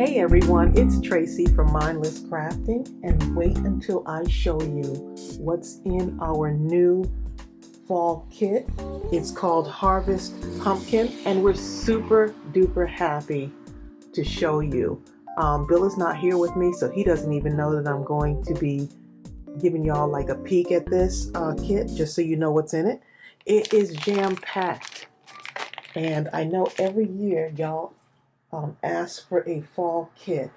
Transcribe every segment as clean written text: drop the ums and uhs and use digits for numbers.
Hey everyone, it's Tracey from Mindless Crafting, and wait until I show you what's in our new fall kit. It's called Harvest Pumpkin, and we're super duper happy to show you. Bill is not here with me, so he doesn't even know that I'm going to be giving y'all like a peek at this kit, just so you know what's in it. It is jam-packed, and I know every year y'all ask for a fall kit,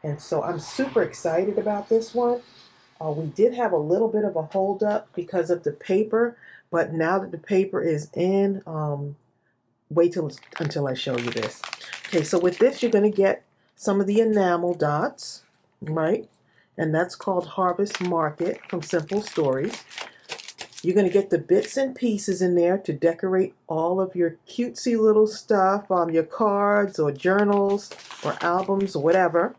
and so I'm super excited about this one. We did have a little bit of a hold up because of the paper, but now that the paper is in, wait until I show you this. Okay, so with this you're going to get some of the enamel dots, right? And that's called Harvest Market from Simple Stories. You're going to get the bits and pieces in there to decorate all of your cutesy little stuff, your cards or journals or albums or whatever.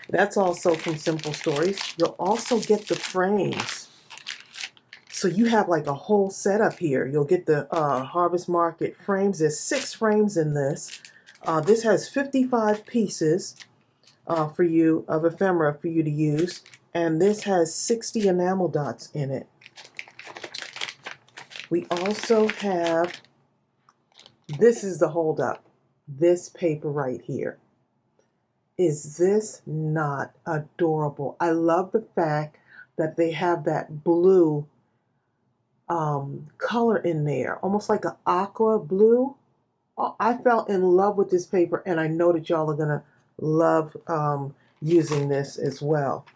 That's also from Simple Stories. You'll also get the frames. So you have like a whole setup here. You'll get the Harvest Market frames. There's 6 frames in this. This has 55 pieces for you of ephemera for you to use. And this has 60 enamel dots in it. We also have, this is the holdup, this paper right here. Is this not adorable? I love the fact that they have that blue color in there, almost like an aqua blue. Oh, I fell in love with this paper, and I know that y'all are going to love using this as well.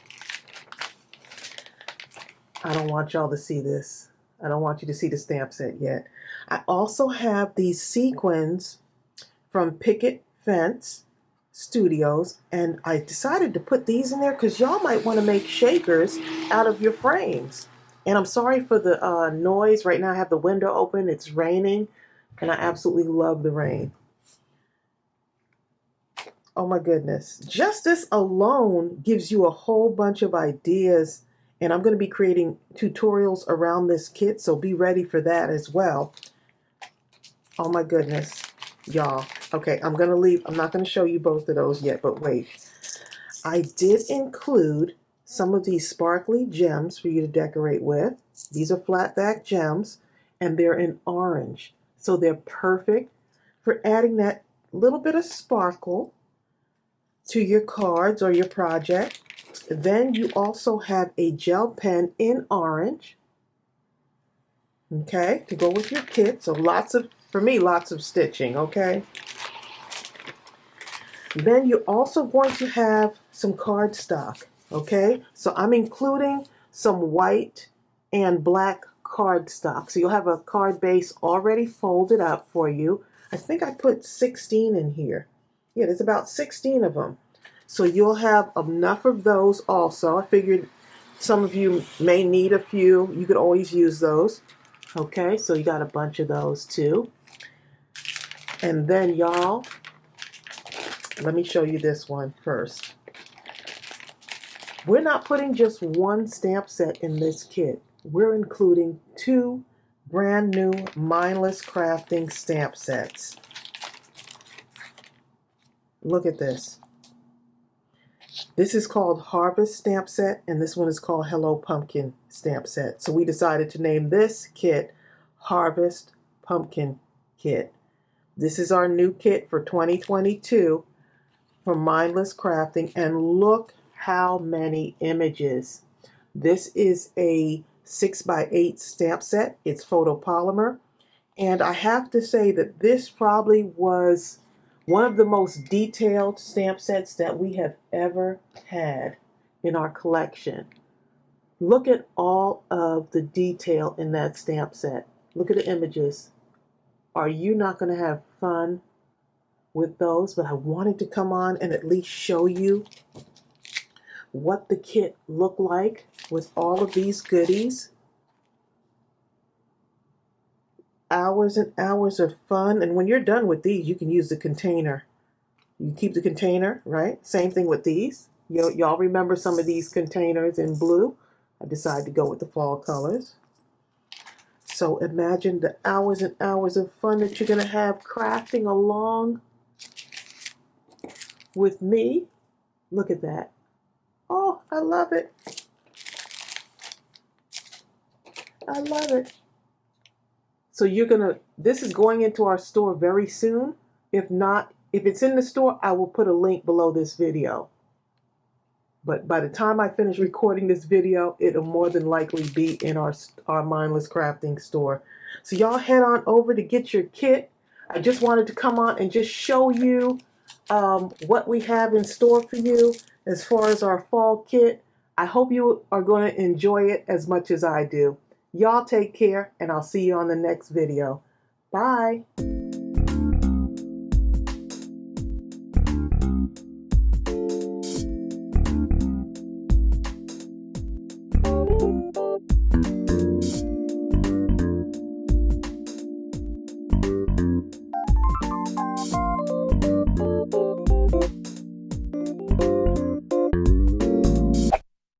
I don't want y'all to see this. I don't want you to see the stamp set yet. I also have these sequins from Picket Fence Studios, and I decided to put these in there because y'all might want to make shakers out of your frames. And I'm sorry for the noise. Right now I have the window open. It's raining, and I absolutely love the rain. Oh my goodness. Just this alone gives you a whole bunch of ideas. And I'm going to be creating tutorials around this kit, so be ready for that as well. Oh my goodness, y'all. Okay, I'm going to leave. I'm not going to show you both of those yet, but wait. I did include some of these sparkly gems for you to decorate with. These are flatback gems, and they're in orange. So they're perfect for adding that little bit of sparkle to your cards or your project. Then you also have a gel pen in orange, okay, to go with your kit. So for me, lots of stitching, okay? Then you're also going to have some cardstock, okay? So I'm including some white and black cardstock. So you'll have a card base already folded up for you. I think I put 16 in here. Yeah, there's about 16 of them. So you'll have enough of those also. I figured some of you may need a few. You could always use those. Okay, so you got a bunch of those too. And then y'all, let me show you this one first. We're not putting just one stamp set in this kit. We're including 2 brand new Mindless Crafting stamp sets. Look at this. This is called Harvest Stamp Set, and this one is called Hello Pumpkin Stamp Set. So we decided to name this kit Harvest Pumpkin Kit. This is our new kit for 2022 from Mindless Crafting, and look how many images. This is a 6x8 stamp set. It's photopolymer, and I have to say that this probably was one of the most detailed stamp sets that we have ever had in our collection. Look at all of the detail in that stamp set. Look at the images. Are you not going to have fun with those? But I wanted to come on and at least show you what the kit looked like with all of these goodies. Hours and hours of fun, and when you're done with these, you can use the container. You keep the container, right? Same thing with these. Y'all remember some of these containers in blue? I decided to go with the fall colors. So imagine the hours and hours of fun that you're going to have crafting along with me. Look at that. Oh, I love it. I love it. So this is going into our store very soon. If not, if it's in the store, I will put a link below this video. But by the time I finish recording this video, it'll more than likely be in our Mindless Crafting store. So y'all head on over to get your kit. I just wanted to come on and just show you what we have in store for you as far as our fall kit. I hope you are going to enjoy it as much as I do. Y'all take care, and I'll see you on the next video. Bye.